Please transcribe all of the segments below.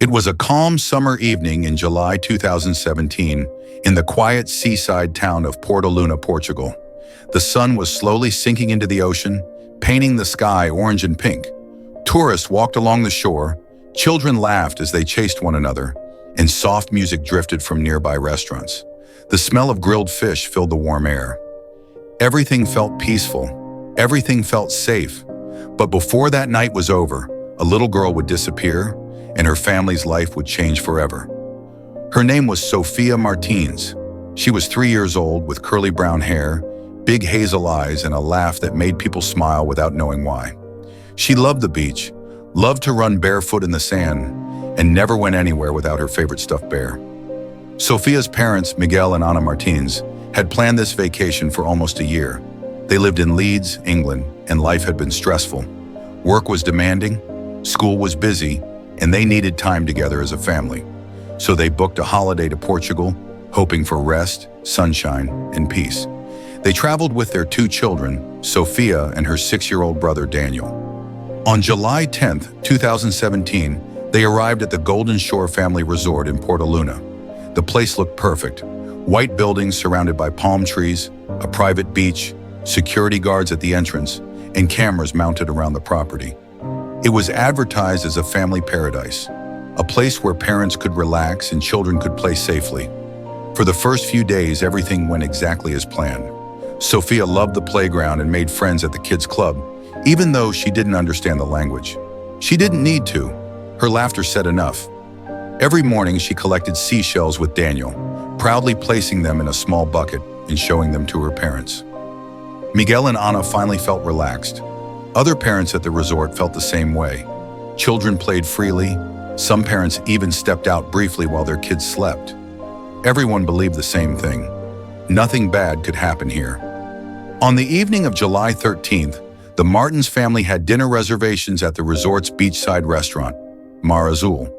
It was a calm summer evening in July 2017 in the quiet seaside town of Porto, Portugal. The sun was slowly sinking into the ocean, painting the sky orange and pink. Tourists walked along the shore, children laughed as they chased one another, and soft music drifted from nearby restaurants. The smell of grilled fish filled the warm air. Everything felt peaceful. Everything felt safe. But before that night was over, a little girl would disappear, and her family's life would change forever. Her name was Sofia Martins. She was 3 years old with curly brown hair, big hazel eyes, and a laugh that made people smile without knowing why. She loved the beach, loved to run barefoot in the sand, and never went anywhere without her favorite stuffed bear. Sofia's parents, Miguel and Ana Martins, had planned this vacation for almost a year. They lived in Leeds, England, and life had been stressful. Work was demanding, school was busy, and they needed time together as a family. So they booked a holiday to Portugal, hoping for rest, sunshine, and peace. They traveled with their 2 children, Sofia and her 6-year-old brother Daniel. On July 10th, 2017, they arrived at the Golden Shore Family Resort in Porto. The place looked perfect. White buildings surrounded by palm trees, a private beach, security guards at the entrance, and cameras mounted around the property. It was advertised as a family paradise, a place where parents could relax and children could play safely. For the first few days, everything went exactly as planned. Sofia loved the playground and made friends at the kids' club, even though she didn't understand the language. She didn't need to. Her laughter said enough. Every morning, she collected seashells with Daniel, proudly placing them in a small bucket and showing them to her parents. Miguel and Ana finally felt relaxed. Other parents at the resort felt the same way. Children played freely. Some parents even stepped out briefly while their kids slept. Everyone believed the same thing. Nothing bad could happen here. On the evening of July 13th, the Martins family had dinner reservations at the resort's beachside restaurant, Mar Azul.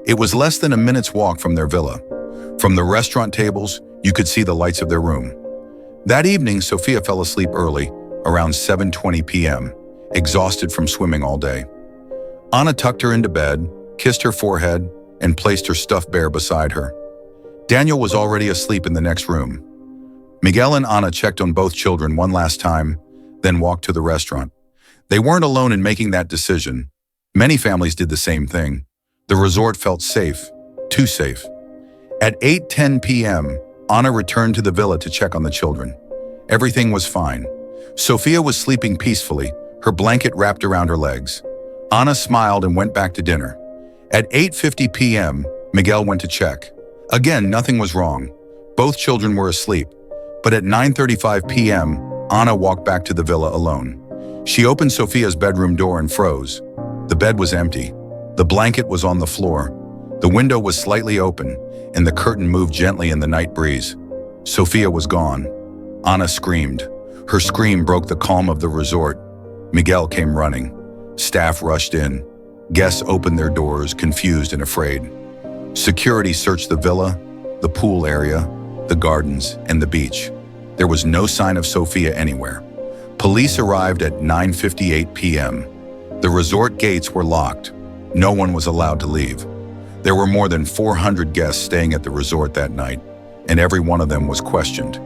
It was less than a minute's walk from their villa. From the restaurant tables, you could see the lights of their room. That evening, Sofia fell asleep early, around 7:20 p.m., exhausted from swimming all day. Ana tucked her into bed, kissed her forehead, and placed her stuffed bear beside her. Daniel was already asleep in the next room. Miguel and Ana checked on both children one last time, then walked to the restaurant. They weren't alone in making that decision. Many families did the same thing. The resort felt safe, too safe. At 8:10 p.m., Ana returned to the villa to check on the children. Everything was fine. Sofia was sleeping peacefully, her blanket wrapped around her legs. Ana smiled and went back to dinner. At 8:50 p.m., Miguel went to check. Again, nothing was wrong. Both children were asleep. But at 9:35 p.m., Ana walked back to the villa alone. She opened Sofia's bedroom door and froze. The bed was empty. The blanket was on the floor. The window was slightly open, and the curtain moved gently in the night breeze. Sofia was gone. Ana screamed. Her scream broke the calm of the resort. Miguel came running. Staff rushed in. Guests opened their doors, confused and afraid. Security searched the villa, the pool area, the gardens, and the beach. There was no sign of Sofia anywhere. Police arrived at 9:58 p.m. The resort gates were locked. No one was allowed to leave. There were more than 400 guests staying at the resort that night, and every one of them was questioned.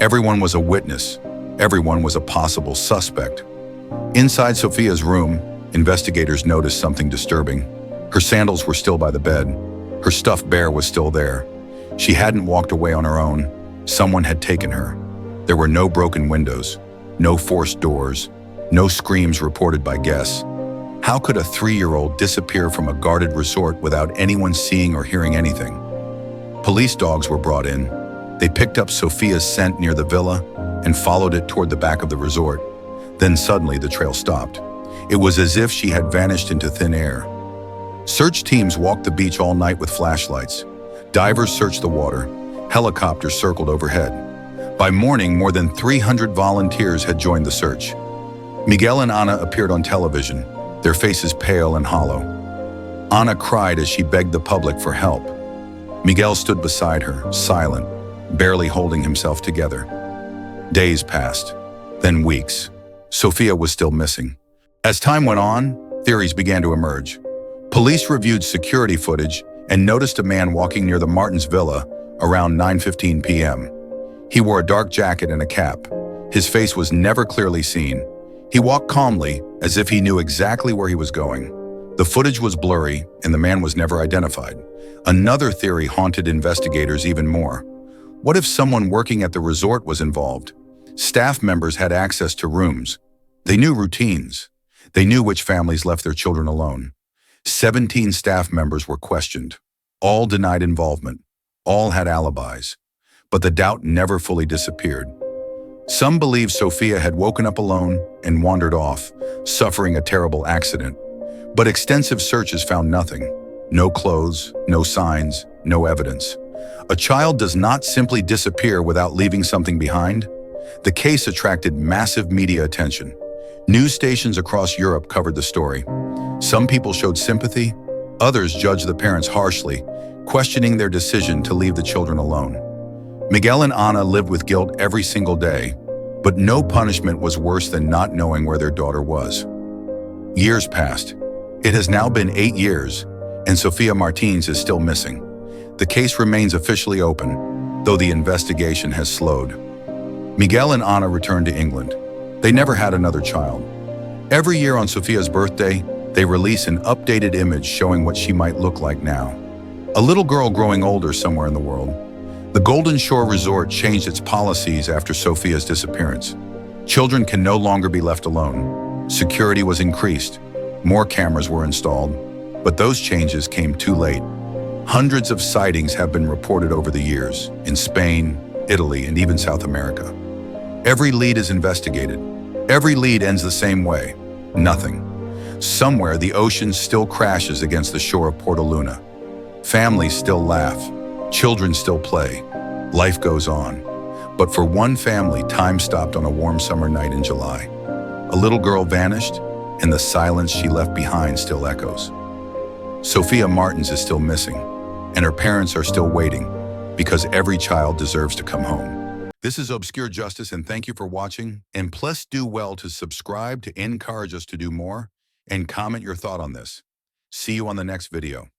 Everyone was a witness. Everyone was a possible suspect. Inside Sofia's room, investigators noticed something disturbing. Her sandals were still by the bed. Her stuffed bear was still there. She hadn't walked away on her own. Someone had taken her. There were no broken windows, no forced doors, no screams reported by guests. How could a 3-year-old disappear from a guarded resort without anyone seeing or hearing anything? Police dogs were brought in. They picked up Sofia's scent near the villa and followed it toward the back of the resort. Then suddenly the trail stopped. It was as if she had vanished into thin air. Search teams walked the beach all night with flashlights. Divers searched the water. Helicopters circled overhead. By morning, more than 300 volunteers had joined the search. Miguel and Ana appeared on television, their faces pale and hollow. Ana cried as she begged the public for help. Miguel stood beside her, silent, barely holding himself together. Days passed, then weeks. Sofia was still missing. As time went on, theories began to emerge. Police reviewed security footage and noticed a man walking near the Martins villa around 9:15 p.m. He wore a dark jacket and a cap. His face was never clearly seen. He walked calmly, as if he knew exactly where he was going. The footage was blurry, and the man was never identified. Another theory haunted investigators even more. What if someone working at the resort was involved? Staff members had access to rooms. They knew routines. They knew which families left their children alone. 17 staff members were questioned. All denied involvement. All had alibis. But the doubt never fully disappeared. Some believed Sofia had woken up alone and wandered off, suffering a terrible accident. But extensive searches found nothing. No clothes, no signs, no evidence. A child does not simply disappear without leaving something behind. The case attracted massive media attention. News stations across Europe covered the story. Some people showed sympathy, others judged the parents harshly, questioning their decision to leave the children alone. Miguel and Ana lived with guilt every single day, but no punishment was worse than not knowing where their daughter was. Years passed. It has now been 8 years, and Sofia Martins is still missing. The case remains officially open, though the investigation has slowed. Miguel and Ana returned to England. They never had another child. Every year on Sofia's birthday, they release an updated image showing what she might look like now. A little girl growing older somewhere in the world. The Golden Shore Resort changed its policies after Sofia's disappearance. Children can no longer be left alone. Security was increased. More cameras were installed. But those changes came too late. Hundreds of sightings have been reported over the years, in Spain, Italy, and even South America. Every lead is investigated. Every lead ends the same way. Nothing. Somewhere, the ocean still crashes against the shore of Portaluna. Families still laugh. Children still play. Life goes on. But for one family, time stopped on a warm summer night in July. A little girl vanished, and the silence she left behind still echoes. Sofia Martins is still missing, and her parents are still waiting, because every child deserves to come home. This is Obscure Justice, and thank you for watching. And please do well to subscribe to encourage us to do more, and comment your thought on this. See you on the next video.